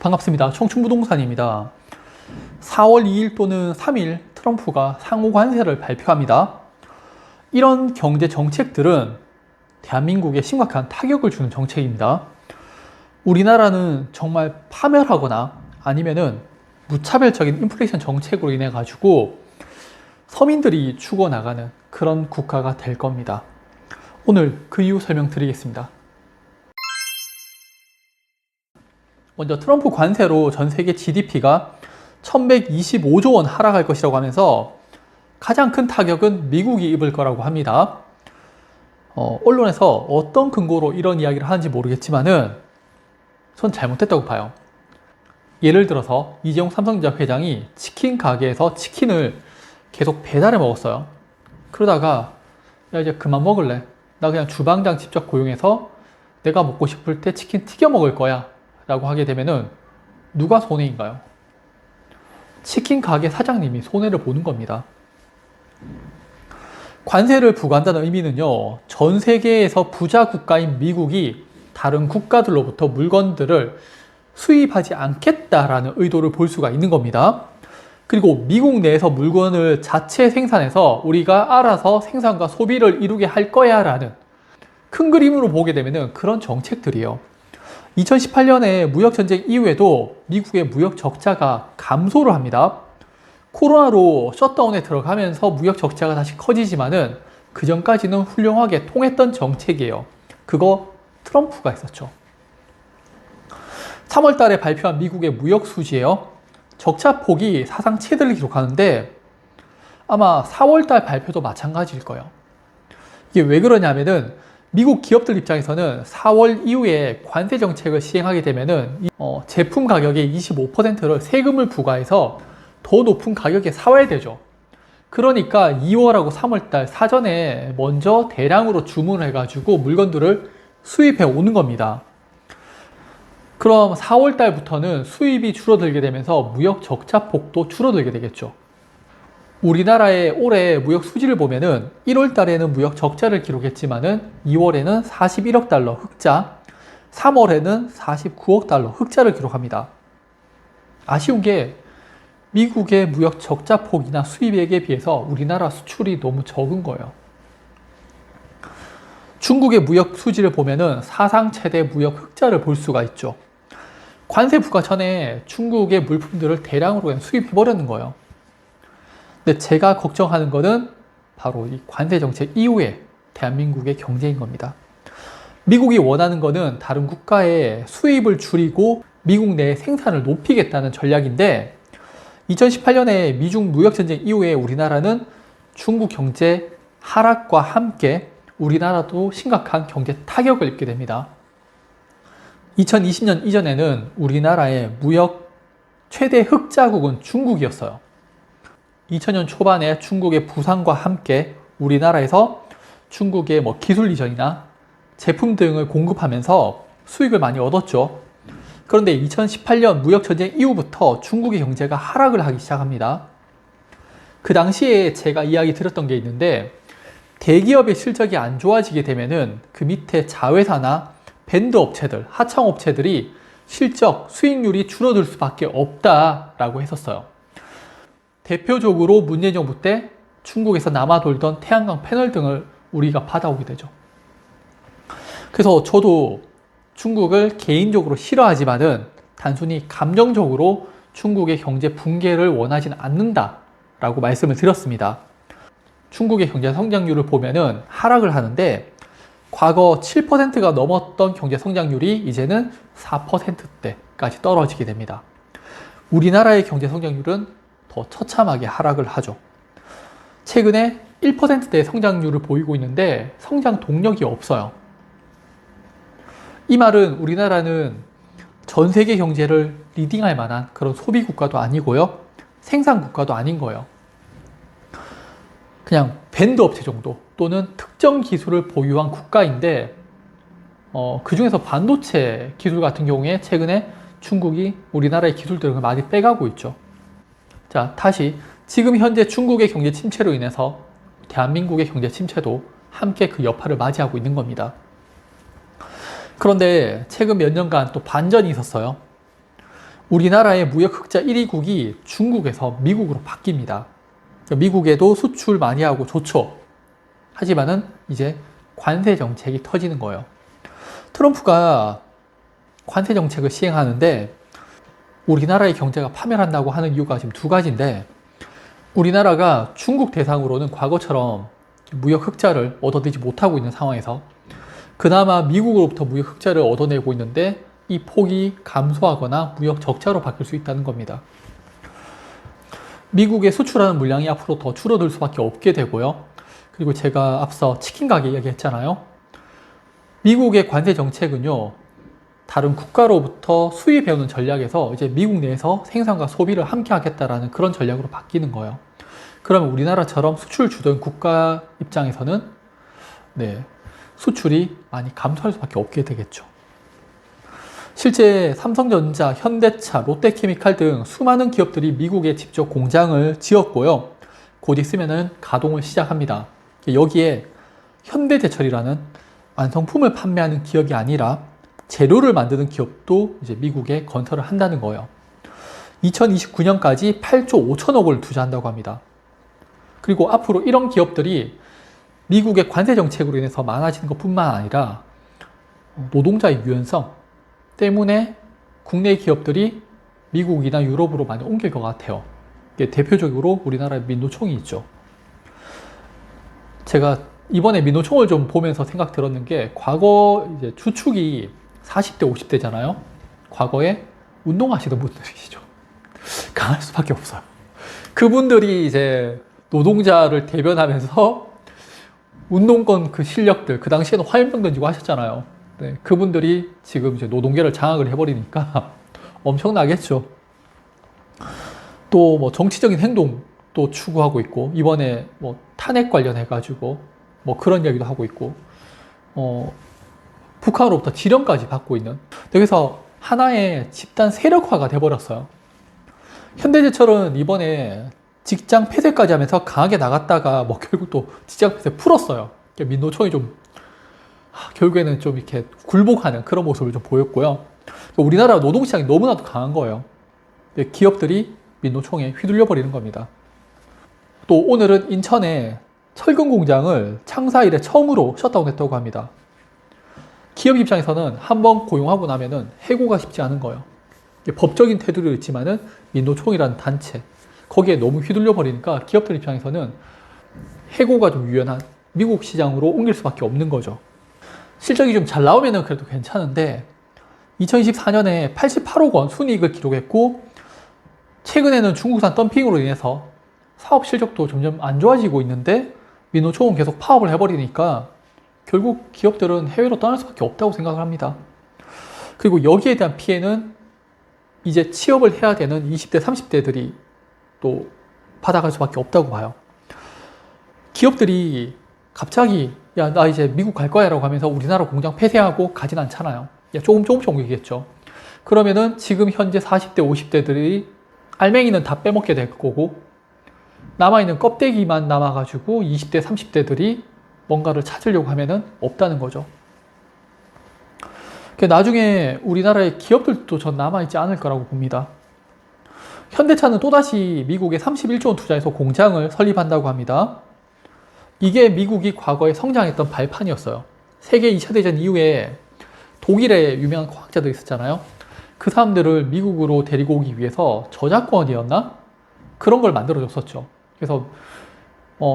반갑습니다. 청춘부동산입니다. 4월 2일 또는 3일 트럼프가 상호 관세를 발표합니다. 이런 경제 정책들은 대한민국에 심각한 타격을 주는 정책입니다. 우리나라는 정말 파멸하거나 아니면은 무차별적인 인플레이션 정책으로 인해 가지고 서민들이 죽어나가는 그런 국가가 될 겁니다. 오늘 그 이유 설명드리겠습니다. 먼저 트럼프 관세로 전 세계 GDP가 1125조 원 하락할 것이라고 하면서 가장 큰 타격은 미국이 입을 거라고 합니다. 언론에서 어떤 근거로 이런 이야기를 하는지 모르겠지만은 전 잘못됐다고 봐요. 예를 들어서 이재용 삼성전자 회장이 치킨 가게에서 치킨을 계속 배달해 먹었어요. 그러다가 야 이제 그만 먹을래. 나 그냥 주방장 직접 고용해서 내가 먹고 싶을 때 치킨 튀겨 먹을 거야 라고 하게 되면은 누가 손해인가요? 치킨 가게 사장님이 손해를 보는 겁니다. 관세를 부과한다는 의미는요, 전 세계에서 부자 국가인 미국이 다른 국가들로부터 물건들을 수입하지 않겠다라는 의도를 볼 수가 있는 겁니다. 그리고 미국 내에서 물건을 자체 생산해서 우리가 알아서 생산과 소비를 이루게 할 거야 라는 큰 그림으로 보게 되면은 그런 정책들이에요. 2018년에 무역전쟁 이후에도 미국의 무역 적자가 감소를 합니다. 코로나로 셧다운에 들어가면서 무역 적자가 다시 커지지만은 그 전까지는 훌륭하게 통했던 정책이에요. 그거 트럼프가 있었죠. 3월 달에 발표한 미국의 무역 수지예요. 적자 폭이 사상 최대를 기록하는데 아마 4월 달 발표도 마찬가지일 거예요. 이게 왜 그러냐면은 미국 기업들 입장에서는 4월 이후에 관세 정책을 시행하게 되면은 제품 가격의 25%를 세금을 부과해서 더 높은 가격에 사와야 되죠. 그러니까 2월하고 3월달 사전에 먼저 대량으로 주문을 해가지고 물건들을 수입해 오는 겁니다. 그럼 4월달부터는 수입이 줄어들게 되면서 무역 적자 폭도 줄어들게 되겠죠. 우리나라의 올해 무역 수지를 보면은 1월 달에는 무역 적자를 기록했지만은 2월에는 41억 달러 흑자, 3월에는 49억 달러 흑자를 기록합니다. 아쉬운 게 미국의 무역 적자 폭이나 수입액에 비해서 우리나라 수출이 너무 적은 거예요. 중국의 무역 수지를 보면은 사상 최대 무역 흑자를 볼 수가 있죠. 관세 부과 전에 중국의 물품들을 대량으로 그냥 수입해버렸는 거예요. 근데 제가 걱정하는 거는 바로 이 관세 정책 이후에 대한민국의 경제인 겁니다. 미국이 원하는 거는 다른 국가의 수입을 줄이고 미국 내 생산을 높이겠다는 전략인데 2018년에 미중 무역전쟁 이후에 우리나라는 중국 경제 하락과 함께 우리나라도 심각한 경제 타격을 입게 됩니다. 2020년 이전에는 우리나라의 무역 최대 흑자국은 중국이었어요. 2000년 초반에 중국의 부상과 함께 우리나라에서 중국의 기술 이전이나 제품 등을 공급하면서 수익을 많이 얻었죠. 그런데 2018년 무역전쟁 이후부터 중국의 경제가 하락을 하기 시작합니다. 그 당시에 제가 이야기 드렸던 게 있는데 대기업의 실적이 안 좋아지게 되면은 그 밑에 자회사나 밴드 업체들, 하청 업체들이 실적, 수익률이 줄어들 수밖에 없다라고 했었어요. 대표적으로 문재인 정부 때 중국에서 남아 돌던 태양광 패널 등을 우리가 받아오게 되죠. 그래서 저도 중국을 개인적으로 싫어하지만은 단순히 감정적으로 중국의 경제 붕괴를 원하지는 않는다라고 말씀을 드렸습니다. 중국의 경제 성장률을 보면은 하락을 하는데 과거 7%가 넘었던 경제 성장률이 이제는 4%대까지 떨어지게 됩니다. 우리나라의 경제 성장률은 더 처참하게 하락을 하죠. 최근에 1%대의 성장률을 보이고 있는데 성장 동력이 없어요. 이 말은 우리나라는 전 세계 경제를 리딩할 만한 그런 소비 국가도 아니고요. 생산 국가도 아닌 거예요. 그냥 밴드 업체 정도 또는 특정 기술을 보유한 국가인데 그 중에서 반도체 기술 같은 경우에 최근에 중국이 우리나라의 기술들을 많이 빼가고 있죠. 자, 다시 지금 현재 중국의 경제 침체로 인해서 대한민국의 경제 침체도 함께 그 여파를 맞이하고 있는 겁니다. 그런데 최근 몇 년간 또 반전이 있었어요. 우리나라의 무역 흑자 1위국이 중국에서 미국으로 바뀝니다. 미국에도 수출 많이 하고 좋죠. 하지만은 이제 관세 정책이 터지는 거예요. 트럼프가 관세 정책을 시행하는데 우리나라의 경제가 파멸한다고 하는 이유가 지금 두 가지인데, 우리나라가 중국 대상으로는 과거처럼 무역 흑자를 얻어내지 못하고 있는 상황에서 그나마 미국으로부터 무역 흑자를 얻어내고 있는데 이 폭이 감소하거나 무역 적자로 바뀔 수 있다는 겁니다. 미국에 수출하는 물량이 앞으로 더 줄어들 수밖에 없게 되고요. 그리고 제가 앞서 치킨 가게 이야기했잖아요. 미국의 관세 정책은요, 다른 국가로부터 수입해오는 전략에서 이제 미국 내에서 생산과 소비를 함께 하겠다라는 그런 전략으로 바뀌는 거예요. 그러면 우리나라처럼 수출 주도인 국가 입장에서는 수출이 많이 감소할 수밖에 없게 되겠죠. 실제 삼성전자, 현대차, 롯데케미칼 등 수많은 기업들이 미국에 직접 공장을 지었고요. 곧 있으면은 가동을 시작합니다. 여기에 현대제철이라는 완성품을 판매하는 기업이 아니라 재료를 만드는 기업도 이제 미국에 건설을 한다는 거예요. 2029년까지 8조 5천억을 투자한다고 합니다. 그리고 앞으로 이런 기업들이 미국의 관세 정책으로 인해서 많아지는 것뿐만 아니라 노동자의 유연성 때문에 국내 기업들이 미국이나 유럽으로 많이 옮길 것 같아요. 대표적으로 우리나라의 민노총이 있죠. 제가 이번에 민노총을 좀 보면서 생각 들었는 게, 과거 이제 주축이 40대, 50대잖아요. 과거에 운동하시던 분들이시죠. 강할 수밖에 없어요. 그분들이 이제 노동자를 대변하면서 운동권 그 실력들, 그 당시에는 화염병 던지고 하셨잖아요. 그분들이 지금 이제 노동계를 장악을 해버리니까 엄청나겠죠. 또 뭐 정치적인 행동도 추구하고 있고, 이번에 뭐 탄핵 관련해가지고 뭐 그런 이야기도 하고 있고, 북한으로부터 지령까지 받고 있는, 여기서 하나의 집단 세력화가 돼버렸어요. 현대제철은 이번에 직장 폐쇄까지 하면서 강하게 나갔다가 뭐 결국 또 직장 폐쇄 풀었어요. 민노총이 좀 결국에는 좀 이렇게 굴복하는 그런 모습을 좀 보였고요. 우리나라 노동시장이 너무나도 강한 거예요. 기업들이 민노총에 휘둘려 버리는 겁니다. 또 오늘은 인천에 철근 공장을 창사 이래 처음으로 셧다운했다고 합니다. 기업 입장에서는 한번 고용하고 나면은 해고가 쉽지 않은 거예요. 법적인 테두리도 있지만은 민노총이라는 단체, 거기에 너무 휘둘려 버리니까 기업들 입장에서는 해고가 좀 유연한 미국 시장으로 옮길 수밖에 없는 거죠. 실적이 좀 잘 나오면은 그래도 괜찮은데 2024년에 88억 원 순이익을 기록했고, 최근에는 중국산 덤핑으로 인해서 사업 실적도 점점 안 좋아지고 있는데 민노총은 계속 파업을 해버리니까 결국 기업들은 해외로 떠날 수밖에 없다고 생각을 합니다. 그리고 여기에 대한 피해는 이제 취업을 해야 되는 20대, 30대들이 또 받아갈 수밖에 없다고 봐요. 기업들이 갑자기 야, 나 이제 미국 갈 거야 라고 하면서 우리나라 공장 폐쇄하고 가진 않잖아요. 조금씩 옮기겠죠. 그러면은 지금 현재 40대, 50대들이 알맹이는 다 빼먹게 될 거고, 남아있는 껍데기만 남아가지고 20대, 30대들이 뭔가를 찾으려고 하면은 없다는 거죠. 나중에 우리나라의 기업들도 전 남아있지 않을 거라고 봅니다. 현대차는 또다시 미국에 31조 원 투자해서 공장을 설립한다고 합니다. 이게 미국이 과거에 성장했던 발판이었어요. 세계 2차 대전 이후에 독일에 유명한 과학자들 있었잖아요. 그 사람들을 미국으로 데리고 오기 위해서 저작권이었나? 그런 걸 만들어줬었죠. 그래서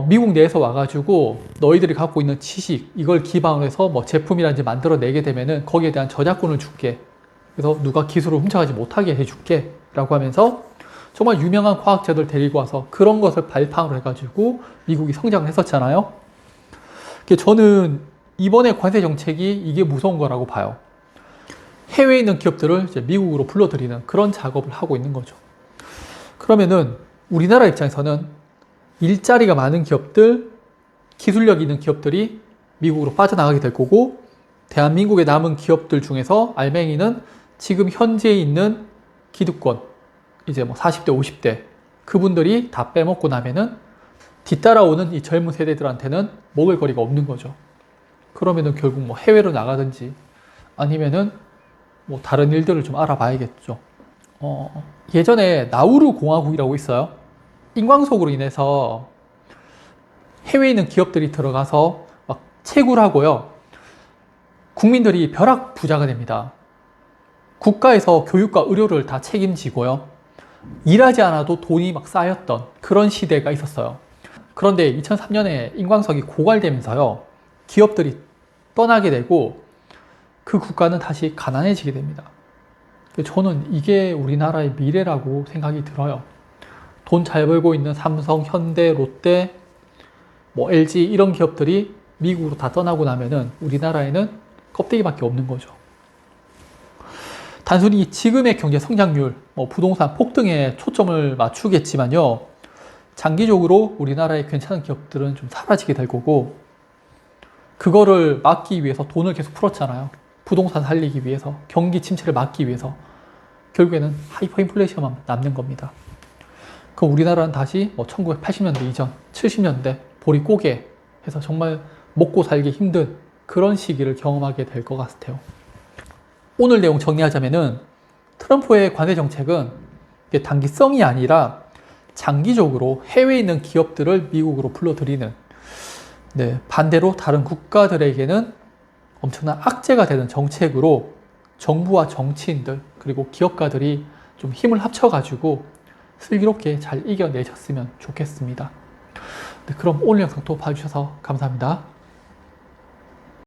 미국 내에서 와가지고 너희들이 갖고 있는 지식, 이걸 기반으로 해서 뭐 제품이라든지 만들어내게 되면은 거기에 대한 저작권을 줄게. 그래서 누가 기술을 훔쳐가지 못하게 해줄게. 라고 하면서 정말 유명한 과학자들 데리고 와서 그런 것을 발판으로 해가지고 미국이 성장을 했었잖아요. 저는 이번에 관세 정책이 이게 무서운 거라고 봐요. 해외에 있는 기업들을 이제 미국으로 불러들이는 그런 작업을 하고 있는 거죠. 그러면은 우리나라 입장에서는 일자리가 많은 기업들, 기술력 있는 기업들이 미국으로 빠져나가게 될 거고, 대한민국에 남은 기업들 중에서 알맹이는 지금 현재 있는 기득권, 이제 뭐 40대, 50대 그분들이 다 빼먹고 나면은 뒤따라오는 이 젊은 세대들한테는 먹을 거리가 없는 거죠. 그러면은 결국 뭐 해외로 나가든지 아니면은 뭐 다른 일들을 좀 알아봐야겠죠. 예전에 나우루 공화국이라고 있어요. 인광석으로 인해서 해외에 있는 기업들이 들어가서 막 채굴하고요. 국민들이 벼락 부자가 됩니다. 국가에서 교육과 의료를 다 책임지고요. 일하지 않아도 돈이 막 쌓였던 그런 시대가 있었어요. 그런데 2003년에 인광석이 고갈되면서요. 기업들이 떠나게 되고 그 국가는 다시 가난해지게 됩니다. 저는 이게 우리나라의 미래라고 생각이 들어요. 돈 잘 벌고 있는 삼성, 현대, 롯데, 뭐 LG 이런 기업들이 미국으로 다 떠나고 나면은 우리나라에는 껍데기밖에 없는 거죠. 단순히 지금의 경제 성장률, 뭐 부동산 폭등에 초점을 맞추겠지만요. 장기적으로 우리나라의 괜찮은 기업들은 좀 사라지게 될 거고, 그거를 막기 위해서 돈을 계속 풀었잖아요. 부동산 살리기 위해서, 경기 침체를 막기 위해서. 결국에는 하이퍼 인플레이션만 남는 겁니다. 그럼 우리나라는 다시 1980년대 이전, 70년대 보릿고개 해서 정말 먹고 살기 힘든 그런 시기를 경험하게 될 것 같아요. 오늘 내용 정리하자면은 트럼프의 관세 정책은 단기성이 아니라 장기적으로 해외에 있는 기업들을 미국으로 불러들이는, 반대로 다른 국가들에게는 엄청난 악재가 되는 정책으로 정부와 정치인들 그리고 기업가들이 좀 힘을 합쳐가지고 슬기롭게 잘 이겨내셨으면 좋겠습니다. 그럼 오늘 영상도 봐주셔서 감사합니다.